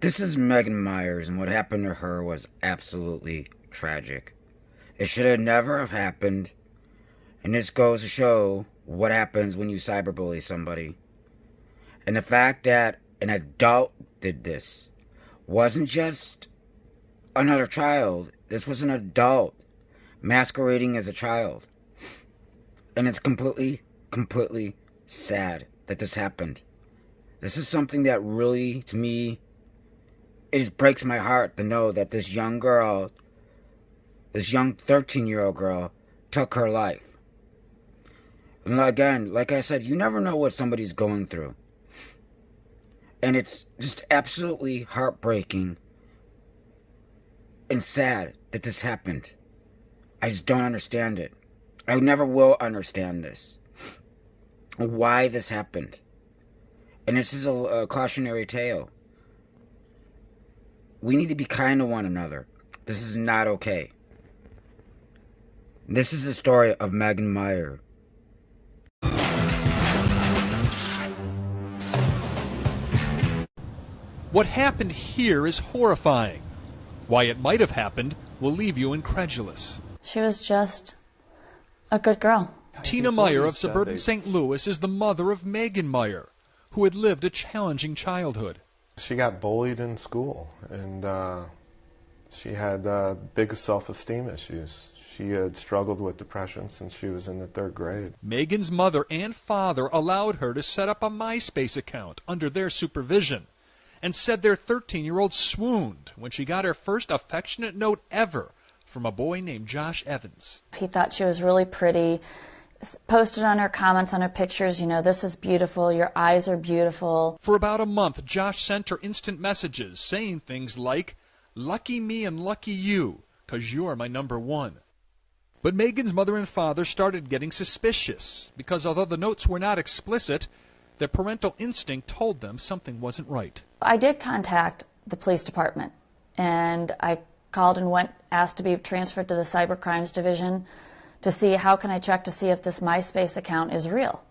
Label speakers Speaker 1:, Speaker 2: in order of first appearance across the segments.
Speaker 1: This is Megan Meiers, and what happened to her was absolutely tragic. It should have never have happened, and this goes to show what happens when you cyberbully somebody. And the fact that an adult did this wasn't just another child. This was an adult masquerading as a child. And it's completely sad that this happened. This is something that really, to me, it just breaks my heart to know that this young girl, this young 13-year-old girl, took her life. And again, like I said, you never know what somebody's going through. And it's just absolutely heartbreaking and sad that this happened. I just don't understand it. I never will understand this. Why this happened. And this is a cautionary tale. We need to be kind to one another. This is not okay. This is the story of Megan Meiers.
Speaker 2: What happened here is horrifying. Why it might have happened will leave you incredulous.
Speaker 3: She was just a good girl.
Speaker 2: Tina Meier of suburban St. Louis is the mother of Megan Meier, who had lived a challenging childhood.
Speaker 4: She got bullied in school, and she had big self-esteem issues. She had struggled with depression since she was in the 3rd grade.
Speaker 2: Megan's mother and father allowed her to set up a MySpace account under their supervision, and said their 13-year-old swooned when she got her first affectionate note ever from a boy named Josh Evans.
Speaker 3: He thought she was really pretty, posted on her comments on her pictures, you know, this is beautiful, your eyes are beautiful.
Speaker 2: For about a month, Josh sent her instant messages saying things like, "Lucky me and lucky you, 'cause you're my number one." But Megan's mother and father started getting suspicious, because although the notes were not explicit, their parental instinct told them something wasn't right.
Speaker 3: I did contact the police department, and I called and asked to be transferred to the cyber crimes division to see how can I check to see if this MySpace account is real.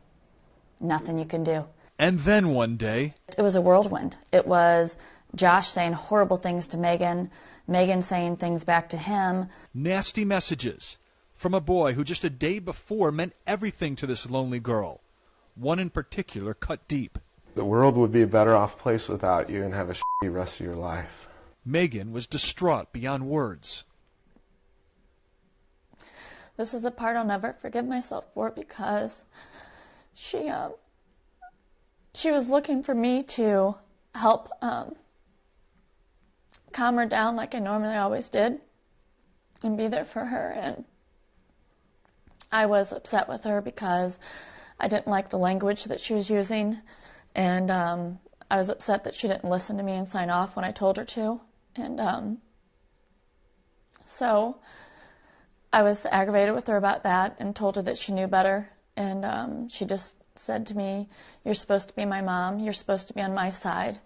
Speaker 3: Nothing you can do.
Speaker 2: And then one day,
Speaker 3: it was a whirlwind. It was Josh saying horrible things to Megan, Megan saying things back to him.
Speaker 2: Nasty messages from a boy who just a day before meant everything to this lonely girl. One in particular cut deep.
Speaker 4: The world would be a better off place without you and have a shitty rest of your life.
Speaker 2: Megan was distraught beyond words.
Speaker 3: This is the part I'll never forgive myself for, because she was looking for me to help calm her down like I normally always did and be there for her. And I was upset with her because I didn't like the language that she was using, and I was upset that she didn't listen to me and sign off when I told her to. And so I was aggravated with her about that and told her that she knew better. And she just said to me, "You're supposed to be my mom. You're supposed to be on my side."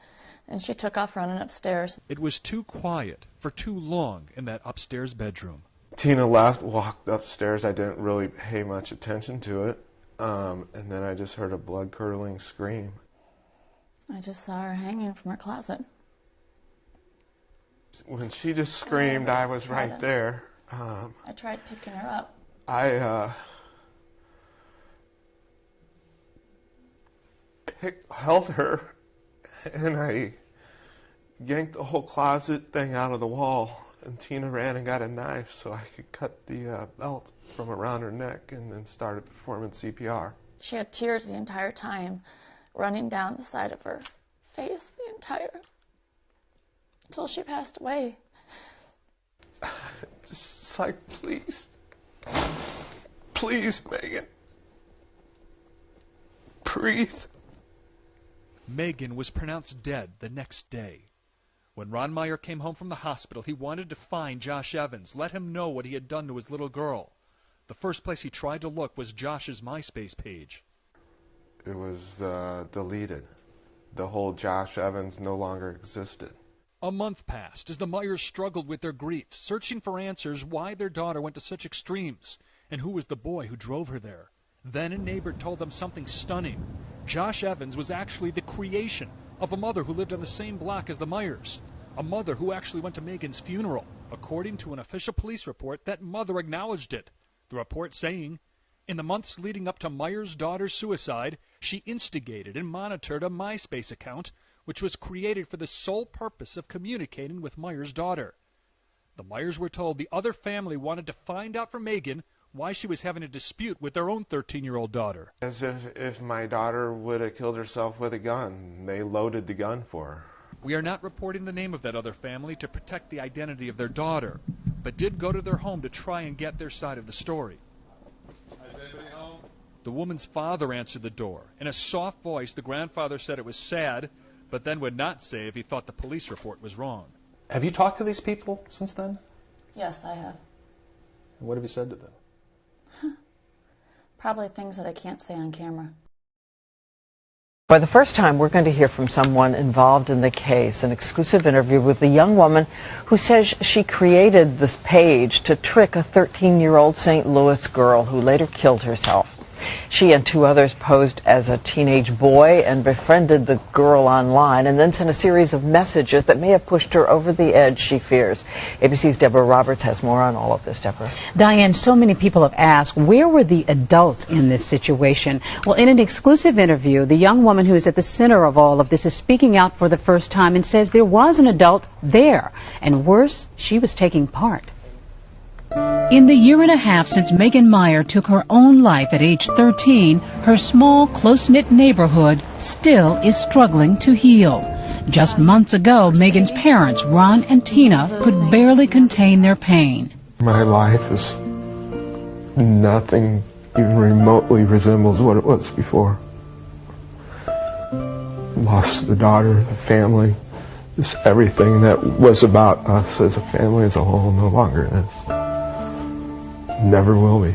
Speaker 3: And she took off running upstairs.
Speaker 2: It was too quiet for too long in that upstairs bedroom.
Speaker 4: Tina left, walked upstairs. I didn't really pay much attention to it. And then I just heard a blood-curdling scream.
Speaker 3: I just saw her hanging from her closet.
Speaker 4: When she just screamed, I was right there.
Speaker 3: I tried picking her up.
Speaker 4: I held her, and I yanked the whole closet thing out of the wall. And Tina ran and got a knife so I could cut the belt from around her neck, and then started performing CPR.
Speaker 3: She had tears the entire time running down the side of her face until she passed away.
Speaker 4: Just like, please, Megan, breathe.
Speaker 2: Megan was pronounced dead the next day. When Ron Meier came home from the hospital, he wanted to find Josh Evans, let him know what he had done to his little girl. The first place he tried to look was Josh's MySpace page.
Speaker 4: It was deleted. The whole Josh Evans no longer existed.
Speaker 2: A month passed as the Meiers struggled with their grief, searching for answers why their daughter went to such extremes, and who was the boy who drove her there. Then a neighbor told them something stunning. Josh Evans was actually the creation of a mother who lived on the same block as the Meiers, a mother who actually went to Megan's funeral. According to an official police report, that mother acknowledged it. The report saying, in the months leading up to Meiers' daughter's suicide, she instigated and monitored a MySpace account which was created for the sole purpose of communicating with Meiers' daughter. The Meiers were told the other family wanted to find out from Megan why she was having a dispute with their own 13-year-old daughter.
Speaker 4: As if my daughter would have killed herself with a gun. They loaded the gun for her.
Speaker 2: We are not reporting the name of that other family to protect the identity of their daughter, but did go to their home to try and get their side of the story. Is anybody home? The woman's father answered the door. In a soft voice, the grandfather said it was sad, but then would not say if he thought the police report was wrong.
Speaker 5: Have you talked to these people since then?
Speaker 3: Yes, I have.
Speaker 5: What have you said to them?
Speaker 3: Probably things that I can't say on camera.
Speaker 6: For the first time, we're going to hear from someone involved in the case, an exclusive interview with a young woman who says she created this page to trick a 13-year-old St. Louis girl who later killed herself. She and two others posed as a teenage boy and befriended the girl online and then sent a series of messages that may have pushed her over the edge, she fears. ABC's Deborah Roberts has more on all of this. Deborah.
Speaker 7: Diane, so many people have asked, where were the adults in this situation? Well, in an exclusive interview, the young woman who is at the center of all of this is speaking out for the first time and says there was an adult there. And worse, she was taking part. In the year and a half since Megan Meier took her own life at age 13, her small, close-knit neighborhood still is struggling to heal. Just months ago, Megan's parents, Ron and Tina, could barely contain their pain.
Speaker 4: My life is nothing even remotely resembles what it was before. Lost the daughter, the family, just everything that was about us as a family as a whole no longer is. Never will be.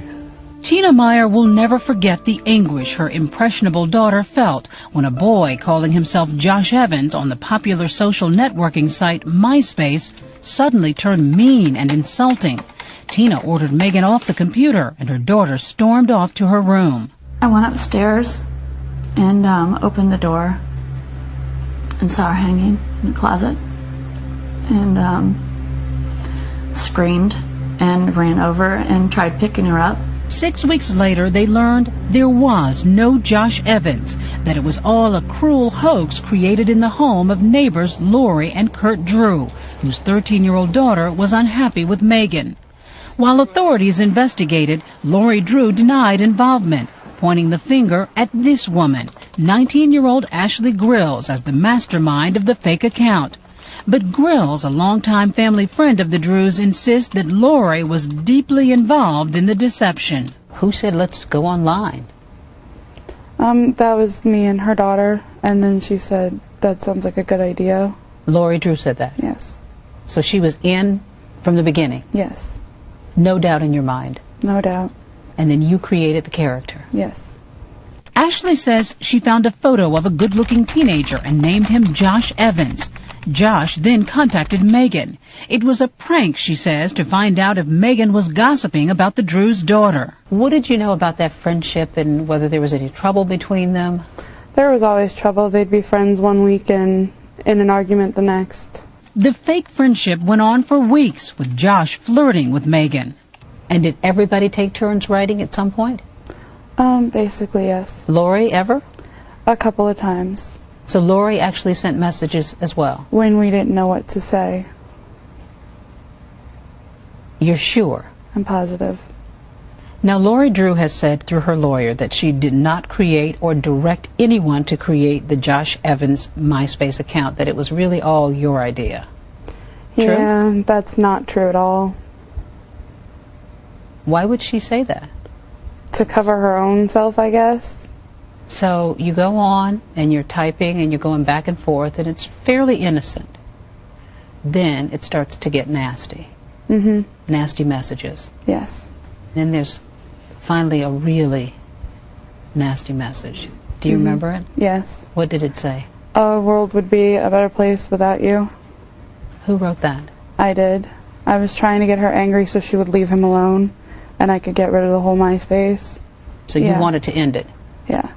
Speaker 7: Tina Meier will never forget the anguish her impressionable daughter felt when a boy calling himself Josh Evans on the popular social networking site MySpace suddenly turned mean and insulting. Tina ordered Megan off the computer and her daughter stormed off to her room.
Speaker 3: I went upstairs and opened the door and saw her hanging in the closet and screamed and ran over and tried picking her up.
Speaker 7: 6 weeks later, they learned there was no Josh Evans, that it was all a cruel hoax created in the home of neighbors Lori and Kurt Drew, whose 13-year-old daughter was unhappy with Megan. While authorities investigated, Lori Drew denied involvement, pointing the finger at this woman, 19-year-old Ashley Grills, as the mastermind of the fake account. But Grills, a longtime family friend of the Drews, insists that Lori was deeply involved in the deception. Who said, let's go online?
Speaker 8: That was me and her daughter, and then she said, that sounds like a good idea.
Speaker 7: Lori Drew said that?
Speaker 8: Yes.
Speaker 7: So she was in from the beginning?
Speaker 8: Yes.
Speaker 7: No doubt in your mind?
Speaker 8: No doubt.
Speaker 7: And then you created the character?
Speaker 8: Yes.
Speaker 7: Ashley says she found a photo of a good-looking teenager and named him Josh Evans. Josh then contacted Megan. It was a prank, she says, to find out if Megan was gossiping about the Drews' daughter. What did you know about that friendship and whether there was any trouble between them?
Speaker 8: There was always trouble. They'd be friends one week and in an argument the next.
Speaker 7: The fake friendship went on for weeks, with Josh flirting with Megan. And did everybody take turns writing at some point?
Speaker 8: Basically, yes.
Speaker 7: Lori, ever?
Speaker 8: A couple of times.
Speaker 7: So Lori actually sent messages as well?
Speaker 8: When we didn't know what to say.
Speaker 7: You're sure?
Speaker 8: I'm positive.
Speaker 7: Now, Lori Drew has said through her lawyer that she did not create or direct anyone to create the Josh Evans MySpace account, that it was really all your idea. True?
Speaker 8: Yeah, that's not true at all.
Speaker 7: Why would she say that?
Speaker 8: To cover her own self, I guess.
Speaker 7: So you go on and you're typing and you're going back and forth and it's fairly innocent. Then it starts to get nasty.
Speaker 8: Mm-hmm.
Speaker 7: Nasty messages.
Speaker 8: Yes.
Speaker 7: Then there's finally a really nasty message. Do you remember it?
Speaker 8: Yes.
Speaker 7: What did it say?
Speaker 8: Our world would be a better place without you.
Speaker 7: Who wrote that?
Speaker 8: I did. I was trying to get her angry so she would leave him alone and I could get rid of the whole MySpace.
Speaker 7: So you wanted to end it?
Speaker 8: Yeah.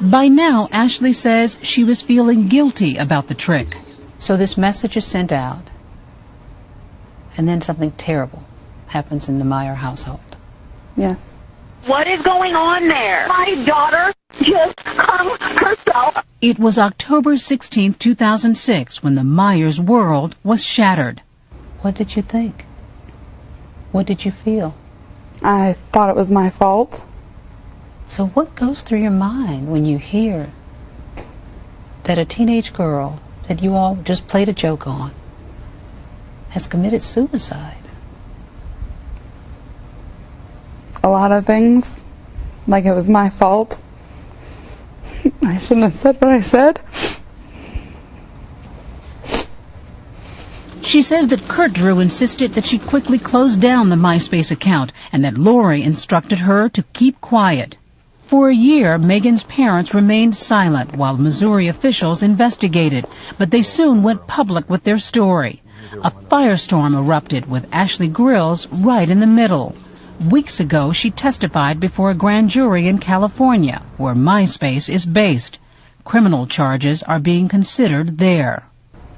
Speaker 7: By now, Ashley says she was feeling guilty about the trick.
Speaker 9: So this message is sent out, and then something terrible happens in the Meier household.
Speaker 8: Yes.
Speaker 10: What is going on there? My daughter just hung herself.
Speaker 7: It was October 16, 2006, when the Meiers world was shattered.
Speaker 9: What did you think? What did you feel?
Speaker 8: I thought it was my fault.
Speaker 9: So what goes through your mind when you hear that a teenage girl that you all just played a joke on has committed suicide?
Speaker 8: A lot of things, like it was my fault. I shouldn't have said what I said.
Speaker 7: She says that Kurt Drew insisted that she quickly close down the MySpace account and that Lori instructed her to keep quiet. For a year, Megan's parents remained silent while Missouri officials investigated, but they soon went public with their story. A firestorm erupted with Ashley Grills right in the middle. Weeks ago, she testified before a grand jury in California, where MySpace is based. Criminal charges are being considered there.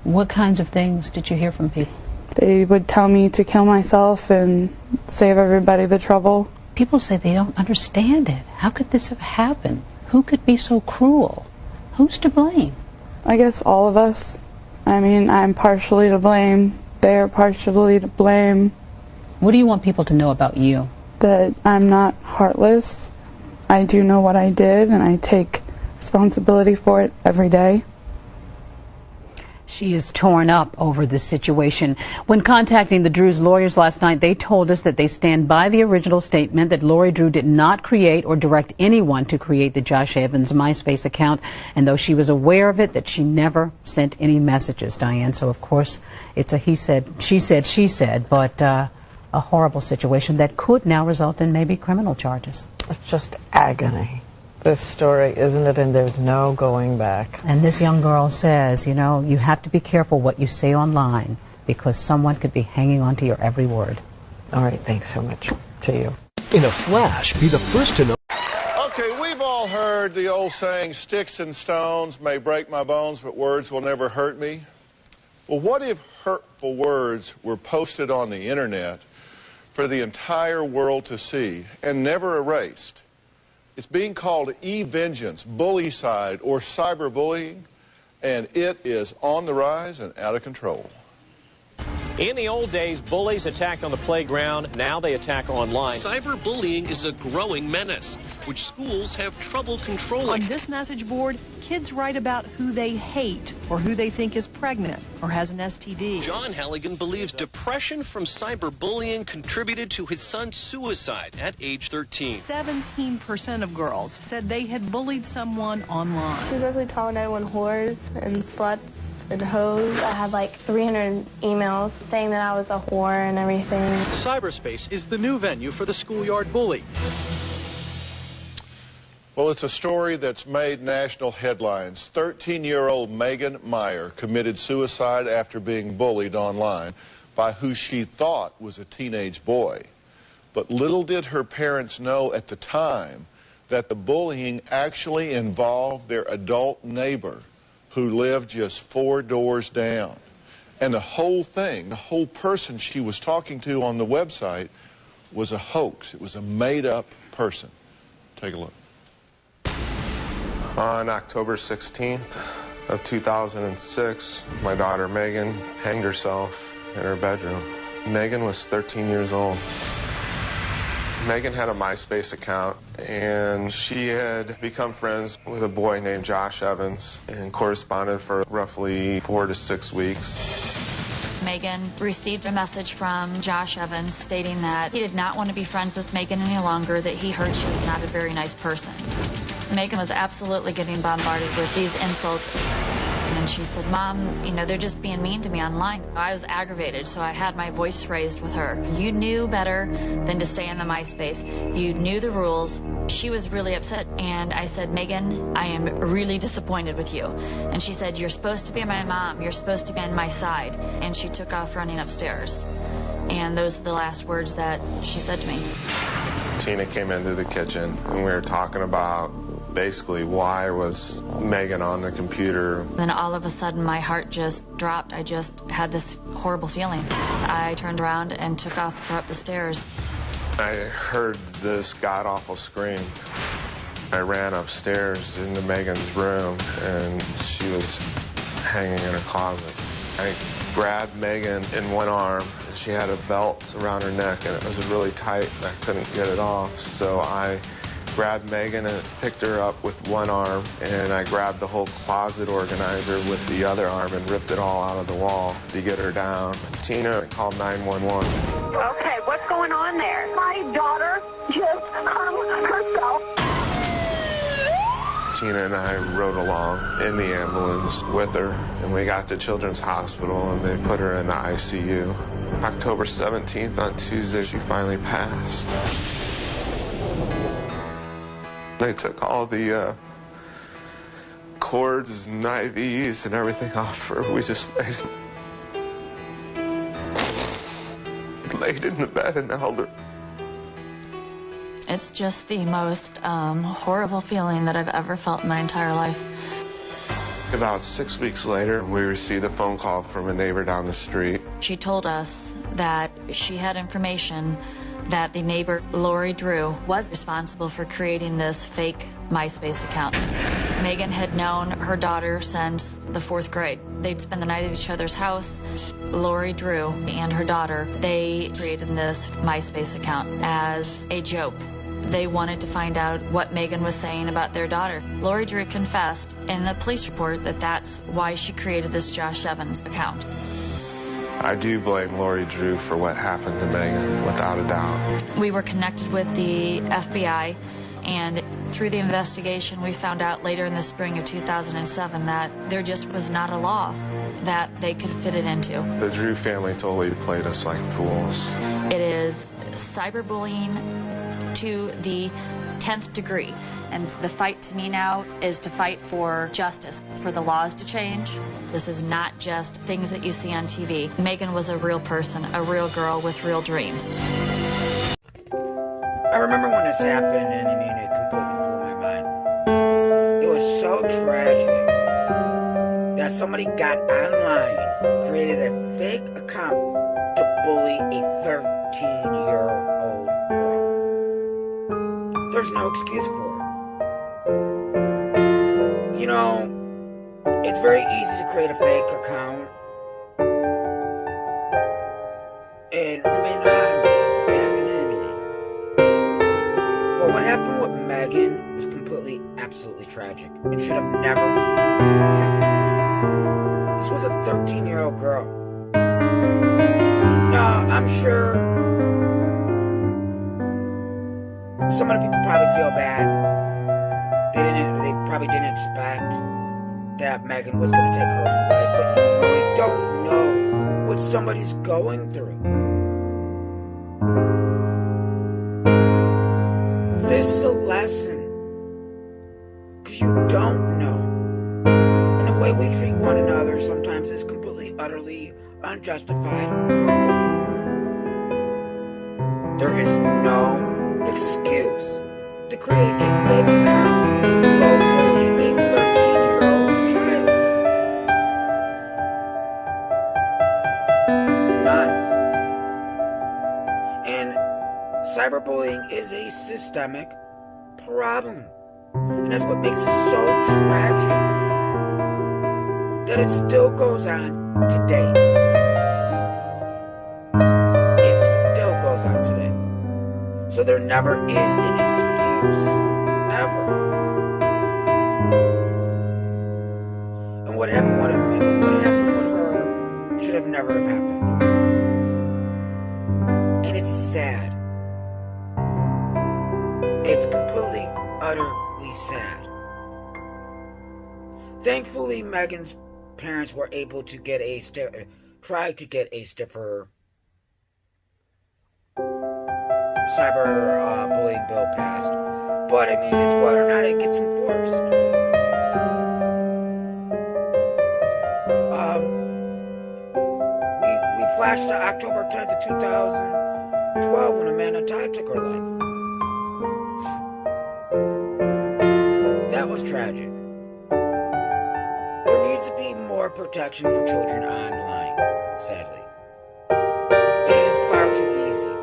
Speaker 9: What kinds of things did you hear from people?
Speaker 8: They would tell me to kill myself and save everybody the trouble.
Speaker 9: People say they don't understand it. How could this have happened? Who could be so cruel? Who's to blame?
Speaker 8: I guess all of us. I mean, I'm partially to blame. They're partially to blame.
Speaker 9: What do you want people to know about you?
Speaker 8: That I'm not heartless. I do know what I did, and I take responsibility for it every day.
Speaker 11: She is torn up over this situation. When contacting the Drews' lawyers last night, they told us that they stand by the original statement that Lori Drew did not create or direct anyone to create the Josh Evans MySpace account, and though she was aware of it, that she never sent any messages, Diane. So, of course, it's a he said, she said, but a horrible situation that could now result in maybe criminal charges.
Speaker 6: It's just agony, this story, isn't it? And there's no going back.
Speaker 11: And this young girl says, you know, you have to be careful what you say online because someone could be hanging on to your every word.
Speaker 6: All right, thanks so much to you.
Speaker 12: In a flash, be the first to know.
Speaker 13: Okay, we've all heard the old saying, sticks and stones may break my bones, but words will never hurt me. Well, what if hurtful words were posted on the internet for the entire world to see and never erased? It's being called e-vengeance, bullycide, or cyberbullying, and it is on the rise and out of control.
Speaker 14: In the old days, bullies attacked on the playground. Now they attack online.
Speaker 15: Cyberbullying is a growing menace, which schools have trouble controlling.
Speaker 16: On this message board, kids write about who they hate or who they think is pregnant or has an STD.
Speaker 15: John Halligan believes depression from cyberbullying contributed to his son's suicide at age 13.
Speaker 16: 17% of girls said they had bullied someone online.
Speaker 17: She was basically calling everyone whores and sluts and hoes. I had like 300 emails saying that I was a whore and everything.
Speaker 14: Cyberspace is the new venue for the schoolyard bully.
Speaker 13: Well, it's a story that's made national headlines. 13-year-old Megan Meier committed suicide after being bullied online by who she thought was a teenage boy. But little did her parents know at the time that the bullying actually involved their adult neighbor who lived just 4 doors down. And the whole thing, the whole person she was talking to on the website was a hoax. It was a made-up person. Take a look.
Speaker 4: On October 16th of 2006, my daughter Megan hanged herself in her bedroom. Megan was 13 years old. Megan had a MySpace account, and she had become friends with a boy named Josh Evans and corresponded for roughly 4 to 6 weeks.
Speaker 18: Megan received a message from Josh Evans stating that he did not want to be friends with Megan any longer, that he heard she was not a very nice person. Megan was absolutely getting bombarded with these insults. And she said, Mom, you know, they're just being mean to me online. I was aggravated, so I had my voice raised with her. You knew better than to stay in the MySpace. You knew the rules. She was really upset. And I said, Megan, I am really disappointed with you. And she said, you're supposed to be my mom. You're supposed to be on my side. And she took off running upstairs. And those are the last words that she said to me.
Speaker 4: Tina came into the kitchen, and we were talking about basically, why was Megan on the computer?
Speaker 18: Then all of a sudden my heart just dropped. I just had this horrible feeling. I turned around and took off up the stairs.
Speaker 4: I heard this god-awful scream. I ran upstairs into Megan's room, and she was hanging in her closet. I grabbed Megan in one arm, and she had a belt around her neck, and it was really tight, and I couldn't get it off. So I grabbed Megan and picked her up with one arm, and I grabbed the whole closet organizer with the other arm and ripped it all out of the wall to get her down. Tina called 911.
Speaker 10: Okay, what's going on there? My daughter just hung herself.
Speaker 4: Tina and I rode along in the ambulance with her, and we got to Children's Hospital, and they put her in the ICU. October 17th, on Tuesday, she finally passed. They took all the cords and IVs and everything off her. We just laid in the bed and held her.
Speaker 18: It's just the most horrible feeling that I've ever felt in my entire life.
Speaker 4: About 6 weeks later, we received a phone call from a neighbor down the street.
Speaker 18: She told us that she had information that the neighbor, Lori Drew, was responsible for creating this fake MySpace account. Megan had known her daughter since the 4th grade. They'd spend the night at each other's house. Lori Drew and her daughter, they created this MySpace account as a joke. They wanted to find out what Megan was saying about their daughter. Lori Drew confessed in the police report that that's why she created this Josh Evans account.
Speaker 4: I do blame Lori Drew for what happened to Megan, without a doubt.
Speaker 18: We were connected with the FBI, and through the investigation, we found out later in the spring of 2007 that there just was not a law that they could fit it into.
Speaker 4: The Drew family totally played us like fools.
Speaker 18: It is cyberbullying to the 10th degree. And the fight to me now is to fight for justice, for the laws to change. This is not just things that you see on TV. Megan was a real person, a real girl with real dreams.
Speaker 1: I remember when this happened, and I mean, it completely blew my mind. It was so tragic that somebody got online, created a fake account to bully a 13-year-old girl. There's no excuse for it. You know, it's very easy to create a fake account and remain anonymous, anonymity. But what happened with Megan was completely, absolutely tragic. It should have never happened. This was a 13-year-old girl. Now, I'm sure some of the people probably feel bad. They probably didn't expect that Megan was going to take her own life, but you really don't know what somebody's going through. This is a lesson, because you don't know. And the way we treat one another sometimes is completely, utterly unjustified. There is no excuse to create a fake account to go bully a 13-year-old child. None. And cyberbullying is a systemic problem. And that's what makes it so tragic that it still goes on today. It still goes on today. So there never is an excuse, ever. And what happened with her should have never have happened. And it's sad. It's completely, utterly sad. Thankfully, Megan's parents were able to get try to get a stiffer cyberbullying bill passed. But I mean, it's whether or not it gets enforced. We flashed to October 10th of 2012 when Amanda Todd took her life. was tragic. There needs to be more protection for children online, sadly. It is far too easy.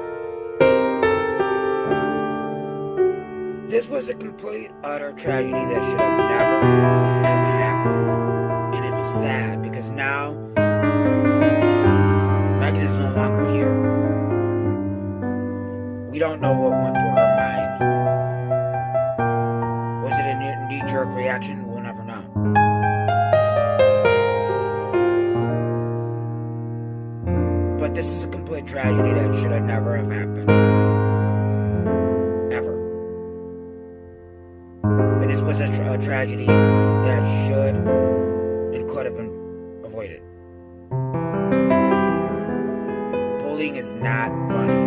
Speaker 1: This was a complete, utter tragedy that should have never have happened. And it's sad because now Megan is no longer here. We don't know what went through her mind. Was it a knee-jerk reaction? We'll never know. But this is a complete tragedy that should have never have happened. Ever. And this was a tragedy that should and could have been avoided. Bullying is not funny.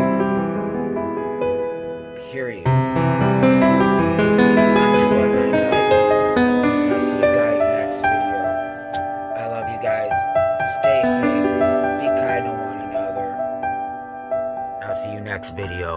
Speaker 1: Period. I'm too one man tiger. I'll see you guys next video. I love you guys. Stay safe. Be kind to one another. I'll see you next video.